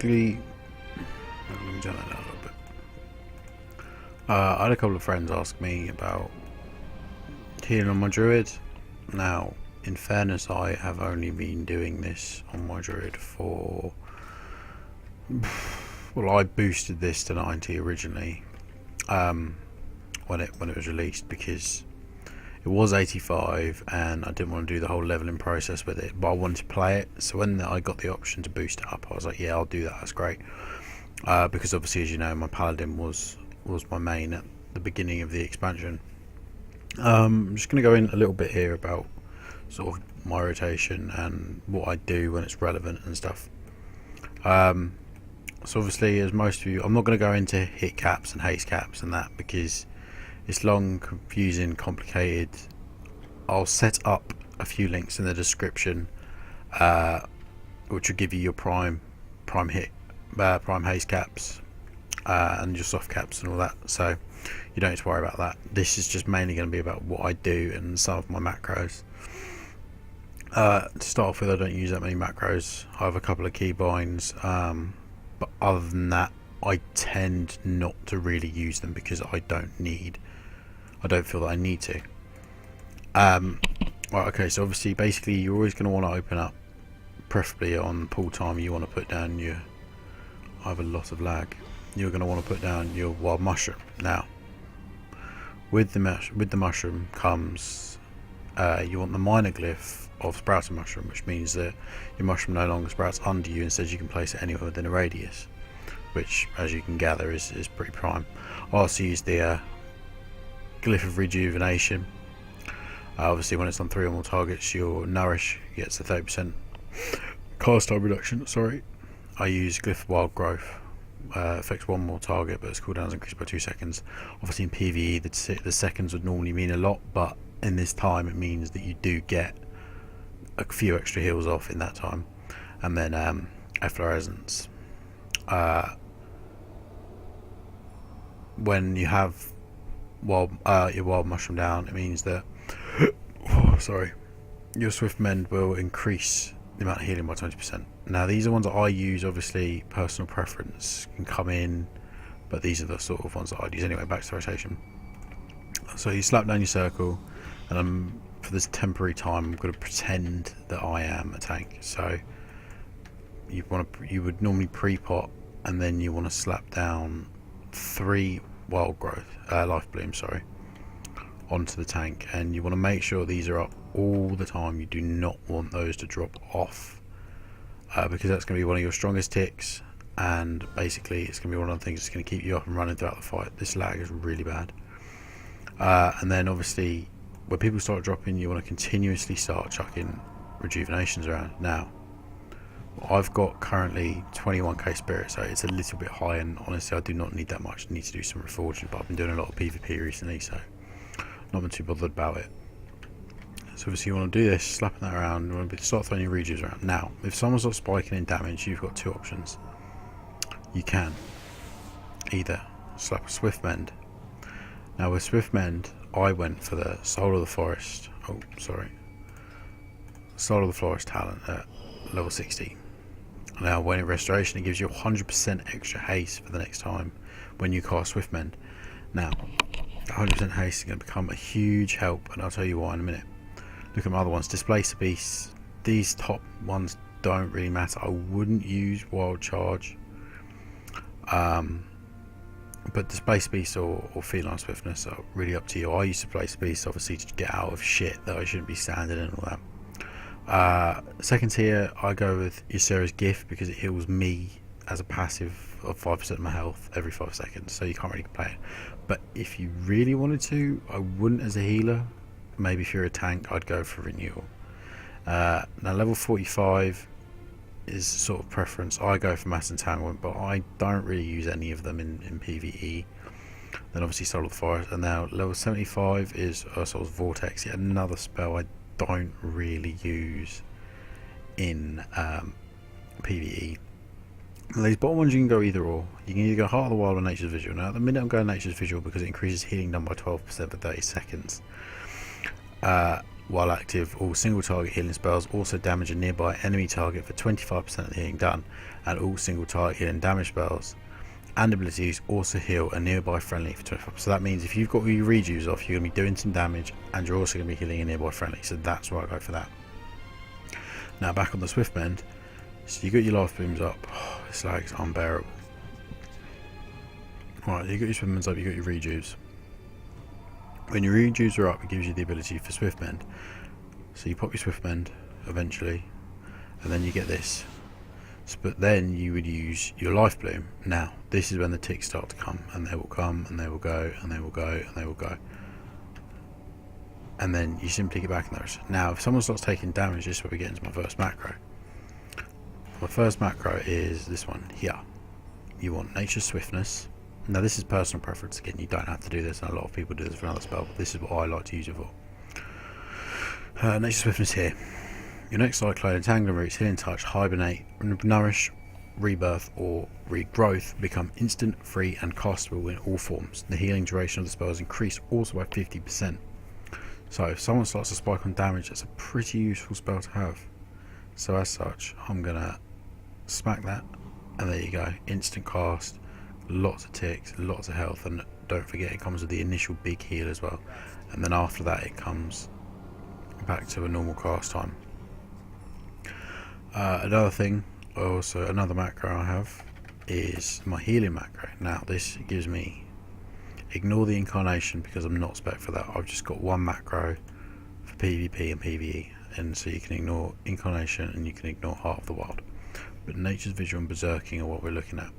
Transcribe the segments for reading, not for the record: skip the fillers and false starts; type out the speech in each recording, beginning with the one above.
basically, let me turn that down a little bit. I had a couple of friends ask me about healing on my druid. Now, in fairness, I have only been doing this on my druid for, well, I boosted this to 90 originally when it was released, because it was 85 and I didn't want to do the whole leveling process with it, but I wanted to play it. So when I got the option to boost it up, I was like, yeah, I'll do that, that's great. Because obviously, as you know, my paladin was my main at the beginning of the expansion. I'm just going to go in a little bit here about sort of my rotation and what I do when it's relevant and stuff. So obviously, as most of you, I'm not going to go into hit caps and haste caps and that, because it's long, confusing, complicated. I'll set up a few links in the description, which will give you your prime hit, prime haste caps, and your soft caps and all that. So you don't need to worry about that. This is just mainly going to be about what I do and some of my macros. To start off with, I don't use that many macros. I have a couple of keybinds, but other than that, I tend not to really use them because I don't feel that I need to. Right, okay, so obviously, basically, you're always going to want to open up, preferably on pull time. You want to put down your, I have a lot of lag. You're going to want to put down your wild mushroom. Now, with the mushroom comes, you want the minor glyph of sprouting mushroom, which means that your mushroom no longer sprouts under you. Instead, you can place it anywhere within a radius, which, as you can gather, is pretty prime. I also use the glyph of rejuvenation. Obviously, when it's on 3 or more targets, your nourish gets a 30% cast time reduction. Sorry, I use glyph of wild growth. Affects 1 more target, but its cooldown is increased by 2 seconds. Obviously, in PvE, the seconds would normally mean a lot, but in this time, it means that you do get a few extra heals off in that time. And then efflorescence. When you have your wild mushroom down, it means that your swift mend will increase the amount of healing by 20%. Now, these are ones that I use. Obviously, personal preference can come in, but these are the sort of ones that I'd use anyway. Back to rotation. So you slap down your circle, and for this temporary time, I'm going to pretend that I am a tank. So you would normally pre-pot, and then you want to slap down 3 wild growth, life bloom, onto the tank, and you want to make sure these are up all the time. You do not want those to drop off, because that's going to be one of your strongest ticks, and basically it's going to be one of the things that's going to keep you up and running throughout the fight. This lag is really bad. And then obviously, when people start dropping, you want to continuously start chucking rejuvenations around. Now, I've got currently 21k spirit, so it's a little bit high, and honestly, I do not need that much. I need to do some reforging, but I've been doing a lot of PvP recently, so not been too bothered about it. So obviously, you want to do this, slapping that around. You want to start throwing your rejuves around. Now, if someone's not spiking in damage, you've got 2 options. You can either slap a swift mend. Now, with swift mend, I went for the soul of the forest. Soul of the forest talent at level 60. Now, when in restoration, it gives you 100% extra haste for the next time when you cast swift mend. Now, 100% haste is going to become a huge help, and I'll tell you why in a minute. Look at my other ones. Displace the beasts. These top ones don't really matter. I wouldn't use wild charge, but displace beast or feline swiftness are really up to you. I use displace beast obviously to get out of shit that I shouldn't be standing in and all that. Second tier, I go with Ysera's gift because it heals me as a passive of 5% of my health every 5 seconds, so you can't really complain. But if you really wanted to, I wouldn't as a healer. Maybe if you're a tank, I'd go for renewal. Now, level 45 is sort of preference. I go for mass entanglement, but I don't really use any of them in PvE. Then obviously Soul of the Forest, and now level 75 is sort of Vortex, yet another spell I don't really use in PvE. Now, these bottom ones you can go either or. You can either go Heart of the Wild or Nature's Visual. Now at the minute I'm going Nature's Visual because it increases healing done by 12% for 30 seconds. While active, all single target healing spells also damage a nearby enemy target for 25% of the healing done, and all single target healing damage spells and abilities also heal a nearby friendly for 25%. So that means if you've got all your rejuves off, you're going to be doing some damage and you're also going to be healing a nearby friendly. So that's why I go for that. Now back on the Swiftmend, so you got your life blooms up. Oh, this lag's unbearable. Right, you got your Swiftmends up, you got your rejuves. When your rejuves are up, it gives you the ability for Swiftmend. So you pop your Swiftmend eventually, and then you get this. But then you would use your life bloom. Now this is when the ticks start to come, and they will come and they will go and they will go and they will go, and then you simply get back in those. Now if someone starts taking damage, this is where we get into my first macro. My first macro is this one here. You want Nature's Swiftness. Now this is personal preference again, you don't have to do this, and a lot of people do this for another spell, but this is what I like to use it for. Nature's Swiftness here. Your next Cyclone, Entangling Roots, Healing Touch, Hibernate, Nourish, Rebirth or Regrowth become instant, free and castable in all forms. The healing duration of the spell is increased also by 50%. So if someone starts to spike on damage, that's a pretty useful spell to have. So as such, I'm going to smack that, and there you go, instant cast, lots of ticks, lots of health, and don't forget it comes with the initial big heal as well, and then after that it comes back to a normal cast time. Another thing, also another macro I have is my healing macro. Now this gives me, ignore the incarnation because I'm not spec for that, I've just got one macro for PvP and PvE, and so you can ignore incarnation and you can ignore Heart of the Wild. But Nature's Vigil and Berserking are what we're looking at.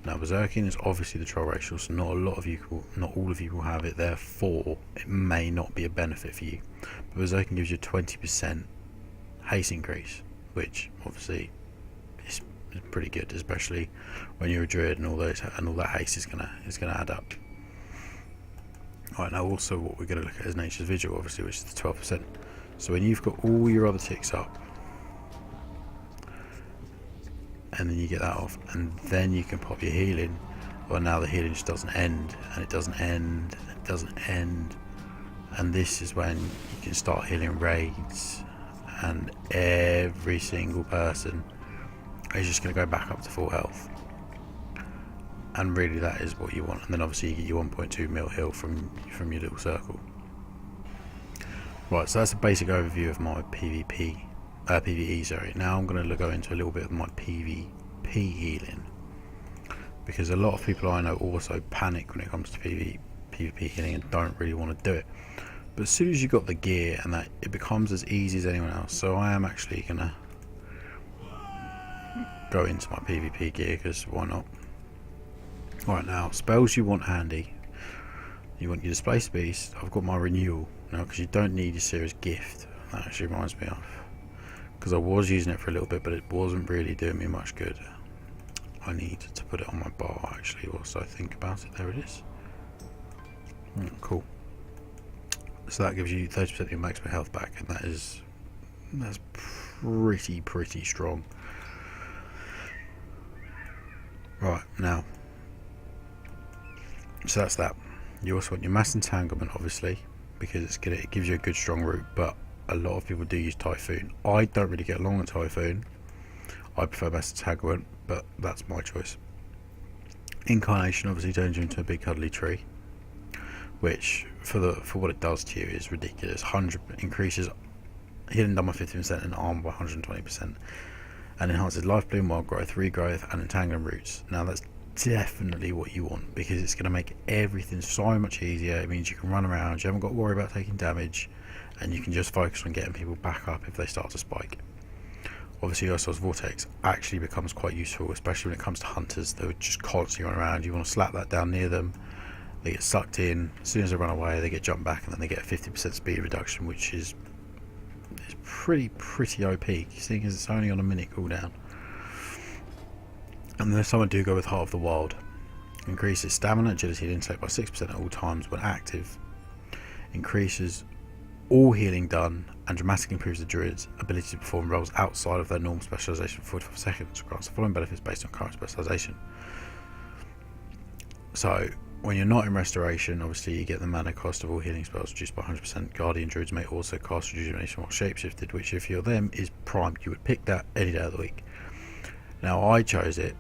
Now Berserking is obviously the troll racial, so not all of you will have it, therefore it may not be a benefit for you. But Berserking gives you a 20% haste increase, which obviously is pretty good, especially when you're a druid and all that haste is gonna add up. Right, now also what we're going to look at is Nature's Vigil, obviously, which is the 12%. So when you've got all your other ticks up, and then you get that off, and then you can pop your healing. Well, now the healing just doesn't end, and it doesn't end, and it doesn't end, and this is when you can start healing raids, and every single person is just going to go back up to full health, and really that is what you want. And then obviously you get your 1.2 mil heal from your little circle. Right, so that's a basic overview of my PvE, sorry. Now I'm going to go into a little bit of my PvP healing, because a lot of people I know also panic when it comes to PvP healing and don't really want to do it. But as soon as you got the gear and that, it becomes as easy as anyone else. So I am actually going to go into my PvP gear, because why not? Right, now spells you want handy. You want your Displaced Beast. I've got my Renewal now, because you don't need your Seer's Gift. That actually reminds me of, because I was using it for a little bit, but it wasn't really doing me much good. I need to put it on my bar actually whilst I think about it. There it is. Cool. So that gives you 30% of your maximum health back, and that's pretty strong. Right, now, so that's that. You also want your Mass Entanglement, obviously, because it gives you a good strong root, but a lot of people do use Typhoon. I don't really get along with Typhoon. I prefer Mass Entanglement, but that's my choice. Incarnation obviously turns you into a big cuddly tree, which for what it does to you is ridiculous. 100 increases healing done by 50% and armor by 120%, and enhances life bloom, wild growth, regrowth, and entangling roots. Now that's definitely what you want, because it's going to make everything so much easier. It means you can run around, you haven't got to worry about taking damage, and you can just focus on getting people back up if they start to spike. Obviously Ursul's Vortex actually becomes quite useful, especially when it comes to hunters. They're just constantly running around. You want to slap that down near them, they get sucked in, as soon as they run away they get jumped back, and then they get a 50% speed reduction, which is pretty OP, seeing as it's only on a minute cooldown. And then some do go with Heart of the Wild. Increases stamina, agility and intellect by 6% at all times when active. Increases all healing done, and dramatically improves the druid's ability to perform roles outside of their normal specialization for 45 seconds. Grants the following benefits based on current specialization. So When you're not in Restoration, obviously you get the mana cost of all healing spells reduced by 100%. Guardian Druids may also cast Rejuvenation while shapeshifted, which if you're them is primed. You would pick that any day of the week. Now I chose it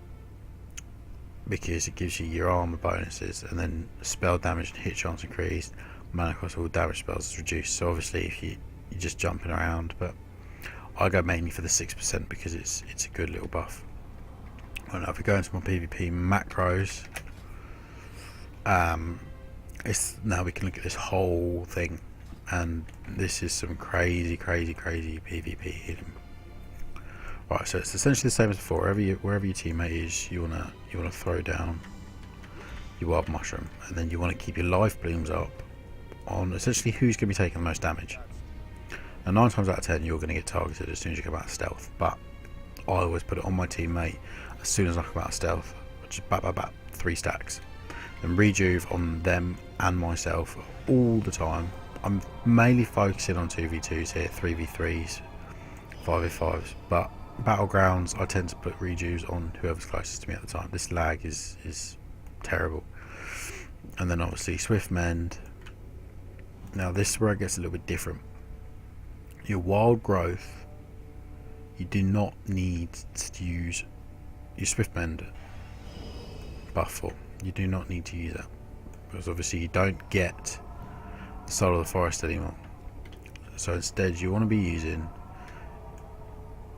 because it gives you your armor bonuses, and then spell damage and hit chance increased, mana cost of all damage spells is reduced. So obviously if you're just jumping around, but I go mainly for the 6% because it's a good little buff. Well, now if we go into my PvP macros, now we can look at this whole thing, and this is some crazy PvP healing. Right, so it's essentially the same as before. Wherever your teammate is, you wanna throw down your wild mushroom, and then you want to keep your life blooms up on essentially who's going to be taking the most damage. Now 9 times out of 10 you're going to get targeted as soon as you come out of stealth, but I always put it on my teammate as soon as I come out of stealth, just bat 3 stacks. Then rejuve on them and myself all the time. I'm mainly focusing on 2v2s here, 3v3s, 5v5s, but battlegrounds I tend to put rejuves on whoever's closest to me at the time. This lag is terrible. And then obviously swift mend. Now this is where it gets a little bit different. Your wild growth, you do not need to use your swift mend buff for. You do not need to use that, because obviously you don't get the soul of the forest anymore. So instead you want to be using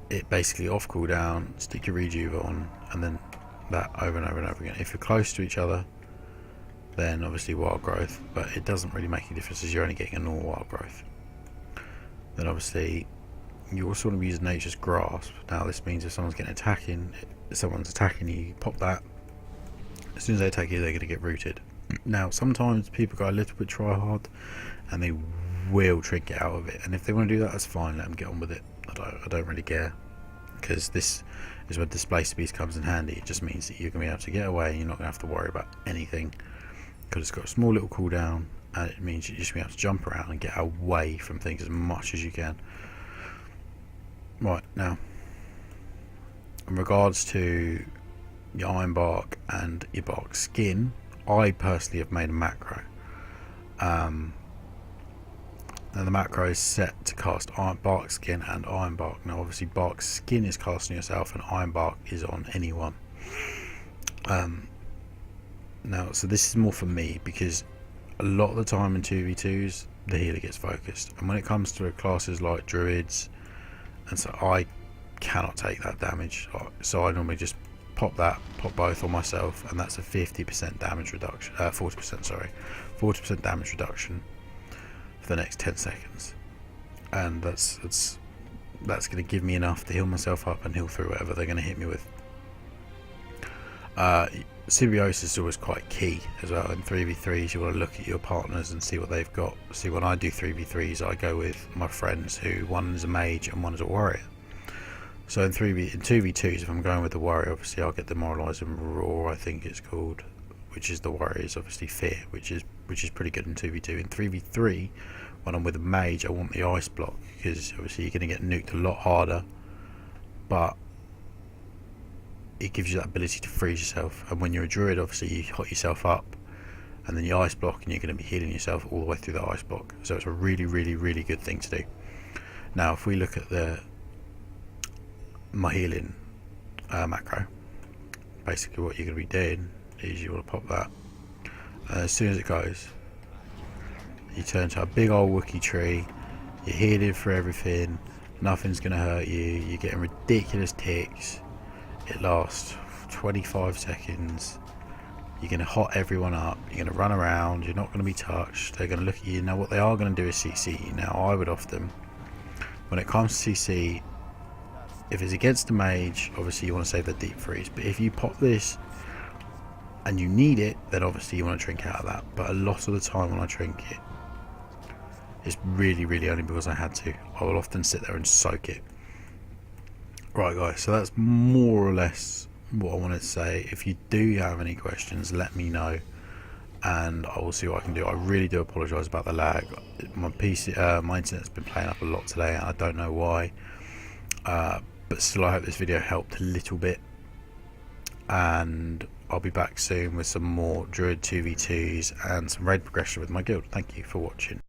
it basically off cooldown, stick your rejuve on, and then that over and over and over again. If you're close to each other, then obviously wild growth, but it doesn't really make any difference as you're only getting a normal wild growth. Then obviously you also want to be using nature's grasp. Now this means if someone's attacking you, pop that. As soon as they attack you, they're going to get rooted. Now sometimes people go a little bit try hard and they will trinket out of it, and if they want to do that, that's fine, let them get on with it. I don't really care, because this is where Displaced Beast comes in handy. It just means that you're going to be able to get away and you're not going to have to worry about anything, because it's got a small little cooldown, and it means you're just going to be able to jump around and get away from things as much as you can. Right, now in regards to your iron bark and your bark skin, I personally have made a macro. Now the macro is set to cast iron bark skin and iron bark. Now obviously bark skin is casting yourself and iron bark is on anyone. Now so this is more for me, because a lot of the time in 2v2s the healer gets focused, and when it comes to classes like druids, and so I cannot take that damage, so I normally just pop both on myself, and that's a 50% damage reduction, 40% damage reduction for the next 10 seconds, and that's going to give me enough to heal myself up and heal through whatever they're going to hit me with. Symbiosis is always quite key as well. In 3v3s you want to look at your partners and see what they've got. See, when I do 3v3s I go with my friends who one is a mage and one is a warrior. So in 2v2s, if I'm going with the warrior, obviously I'll get the Demoralizing Roar, I think it's called, which is the warrior's obviously fear, which is pretty good in 2v2. In 3v3, when I'm with a mage, I want the ice block, because obviously you're going to get nuked a lot harder, but it gives you that ability to freeze yourself. And when you're a druid, obviously you hot yourself up, and then you ice block, and you're going to be healing yourself all the way through the ice block. So it's a really good thing to do. Now if we look at my healing macro, basically what you're going to be doing is you want to pop that, and as soon as it goes you turn to a big old Wookiee tree, you're healing for everything, nothing's going to hurt you, you're getting ridiculous ticks, it lasts 25 seconds, you're going to hot everyone up, you're going to run around, you're not going to be touched, they're going to look at you. Now what they are going to do is CC you. Now I would often, when it comes to CC, if it's against the mage, obviously you want to save the deep freeze, but if you pop this and you need it, then obviously you want to drink out of that. But a lot of the time when I drink it, it's really only because I had to. I will often sit there and soak it. Right guys, so that's more or less what I wanted to say. If you do have any questions, let me know and I will see what I can do. I really do apologise about the lag. My PC, my internet's been playing up a lot today and I don't know why. But still I hope this video helped a little bit. and I'll be back soon with some more Druid 2v2s and some raid progression with my guild. Thank you for watching.